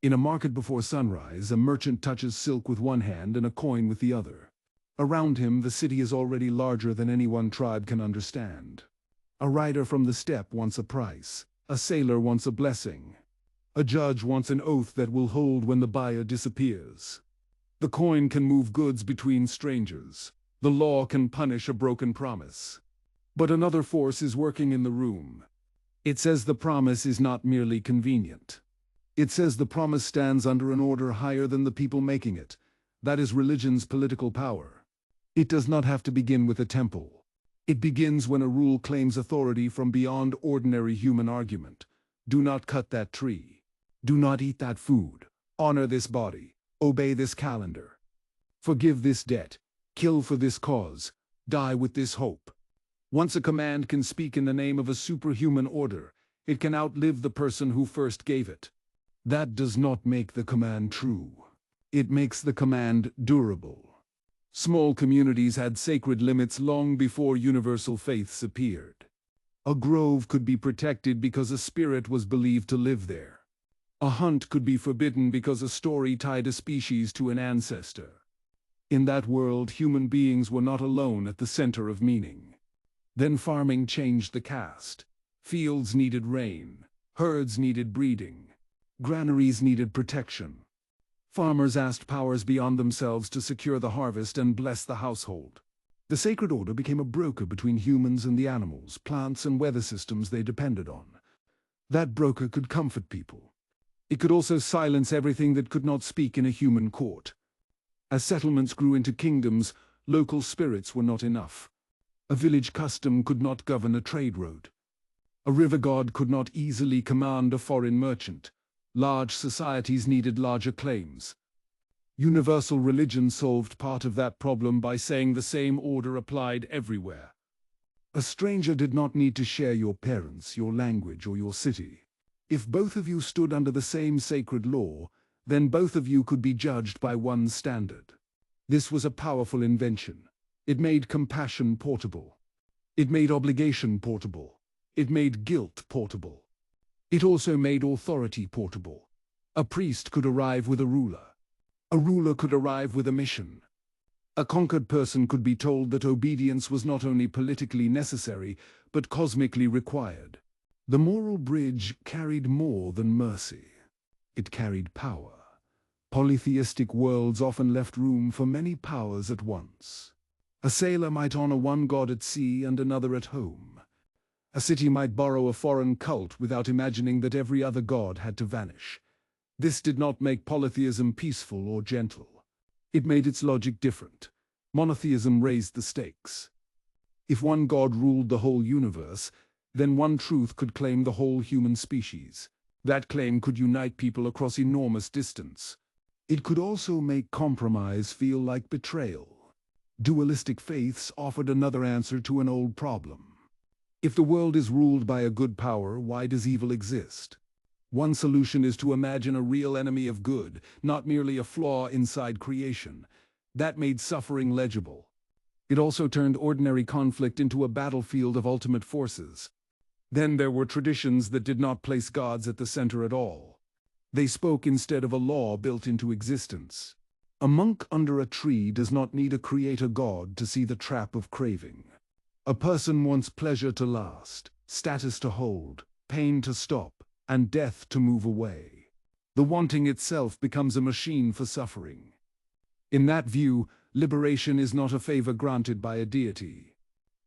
In a market before sunrise, a merchant touches silk with one hand and a coin with the other. Around him, the city is already larger than any one tribe can understand. A rider from the steppe wants a price. A sailor wants a blessing. A judge wants an oath that will hold when the buyer disappears. The coin can move goods between strangers. The law can punish a broken promise. But another force is working in the room. It says the promise is not merely convenient. It says the promise stands under an order higher than the people making it. That is religion's political power. It does not have to begin with a temple. It begins when a rule claims authority from beyond ordinary human argument. Do not cut that tree. Do not eat that food. Honor this body. Obey this calendar. Forgive this debt. Kill for this cause. Die with this hope. Once a command can speak in the name of a superhuman order, it can outlive the person who first gave it. That does not make the command true. It makes the command durable. Small communities had sacred limits long before universal faiths appeared. A grove could be protected because a spirit was believed to live there. A hunt could be forbidden because a story tied a species to an ancestor. In that world, human beings were not alone at the center of meaning. Then farming changed the cast. Fields needed rain. Herds needed breeding. Granaries needed protection. Farmers asked powers beyond themselves to secure the harvest and bless the household. The sacred order became a broker between humans and the animals, plants and weather systems they depended on. That broker could comfort people. It could also silence everything that could not speak in a human court. As settlements grew into kingdoms, local spirits were not enough. A village custom could not govern a trade route. A river god could not easily command a foreign merchant. Large societies needed larger claims. Universal religion solved part of that problem by saying the same order applied everywhere. A stranger did not need to share your parents, your language, or your city. If both of you stood under the same sacred law, then both of you could be judged by one standard. This was a powerful invention. It made compassion portable. It made obligation portable. It made guilt portable. It also made authority portable. A priest could arrive with a ruler. A ruler could arrive with a mission. A conquered person could be told that obedience was not only politically necessary, but cosmically required. The moral bridge carried more than mercy. It carried power. Polytheistic worlds often left room for many powers at once. A sailor might honor one god at sea and another at home. A city might borrow a foreign cult without imagining that every other god had to vanish. This did not make polytheism peaceful or gentle. It made its logic different. Monotheism raised the stakes. If one god ruled the whole universe, then one truth could claim the whole human species. That claim could unite people across enormous distance. It could also make compromise feel like betrayal. Dualistic faiths offered another answer to an old problem. If the world is ruled by a good power, why does evil exist? One solution is to imagine a real enemy of good, not merely a flaw inside creation. That made suffering legible. It also turned ordinary conflict into a battlefield of ultimate forces. Then there were traditions that did not place gods at the center at all. They spoke instead of a law built into existence. A monk under a tree does not need a creator god to see the trap of craving. A person wants pleasure to last, status to hold, pain to stop, and death to move away. The wanting itself becomes a machine for suffering. In that view, liberation is not a favor granted by a deity.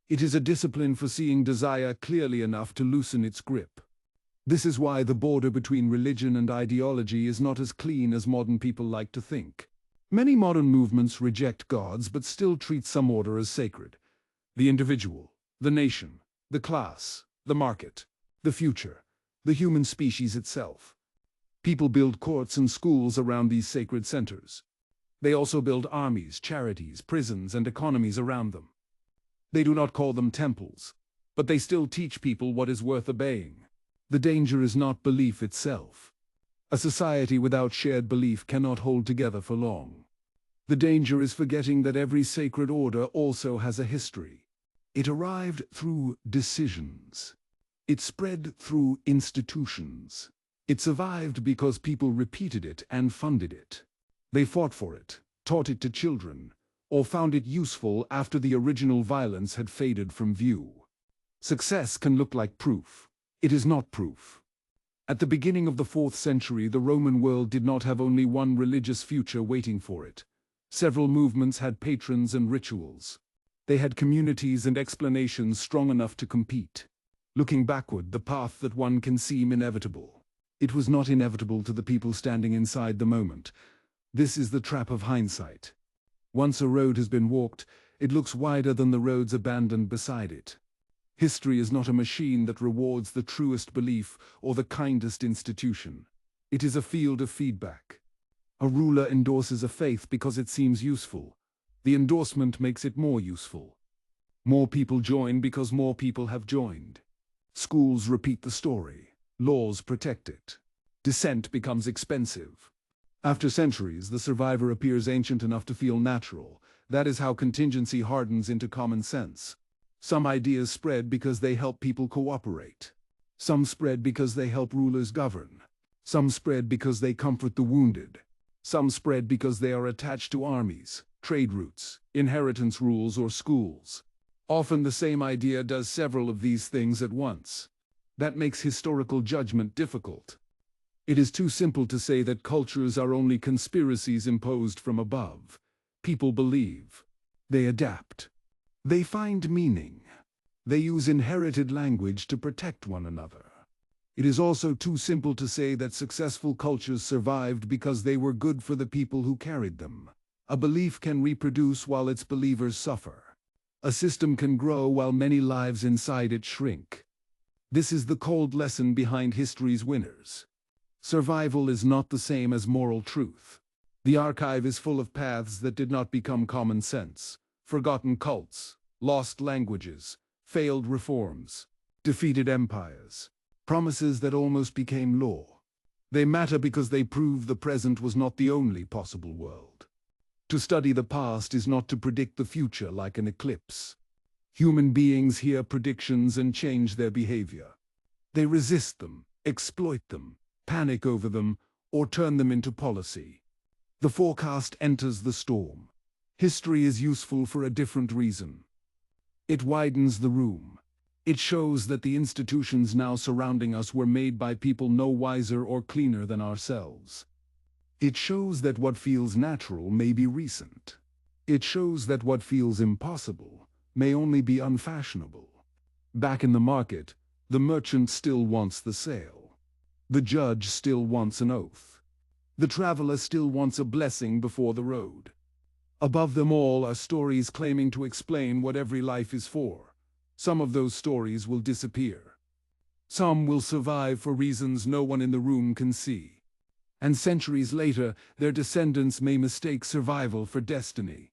It is a discipline for seeing desire clearly enough to loosen its grip. This is why the border between religion and ideology is not as clean as modern people like to think. Many modern movements reject gods but still treat some order as sacred. The individual, the nation, the class, the market, the future, the human species itself. People build courts and schools around these sacred centers. They also build armies, charities, prisons, and economies around them. They do not call them temples, but they still teach people what is worth obeying. The danger is not belief itself. A society without shared belief cannot hold together for long. The danger is forgetting that every sacred order also has a history. It arrived through decisions. It spread through institutions. It survived because people repeated it and funded it. They fought for it, taught it to children, or found it useful after the original violence had faded from view. Success can look like proof. It is not proof. At the beginning of the 4th century, the Roman world did not have only one religious future waiting for it. Several movements had patrons and rituals. They had communities and explanations strong enough to compete. Looking backward, the path that one can seem inevitable. It was not inevitable to the people standing inside the moment. This is the trap of hindsight. Once a road has been walked, it looks wider than the roads abandoned beside it. History is not a machine that rewards the truest belief or the kindest institution. It is a field of feedback. A ruler endorses a faith because it seems useful. The endorsement makes it more useful. More people join because more people have joined. Schools repeat the story. Laws protect it. Dissent becomes expensive. After centuries, the survivor appears ancient enough to feel natural. That is how contingency hardens into common sense. Some ideas spread because they help people cooperate. Some spread because they help rulers govern. Some spread because they comfort the wounded. Some spread because they are attached to armies, trade routes, inheritance rules, or schools. Often the same idea does several of these things at once. That makes historical judgment difficult. It is too simple to say that cultures are only conspiracies imposed from above. People believe. They adapt. They find meaning. They use inherited language to protect one another. It is also too simple to say that successful cultures survived because they were good for the people who carried them. A belief can reproduce while its believers suffer. A system can grow while many lives inside it shrink. This is the cold lesson behind history's winners. Survival is not the same as moral truth. The archive is full of paths that did not become common sense. Forgotten cults, lost languages, failed reforms, defeated empires, promises that almost became law. They matter because they prove the present was not the only possible world. To study the past is not to predict the future like an eclipse. Human beings hear predictions and change their behavior. They resist them, exploit them, panic over them, or turn them into policy. The forecast enters the storm. History is useful for a different reason. It widens the room. It shows that the institutions now surrounding us were made by people no wiser or cleaner than ourselves. It shows that what feels natural may be recent. It shows that what feels impossible may only be unfashionable. Back in the market, the merchant still wants the sale. The judge still wants an oath. The traveler still wants a blessing before the road. Above them all are stories claiming to explain what every life is for. Some of those stories will disappear. Some will survive for reasons no one in the room can see. And centuries later, their descendants may mistake survival for destiny.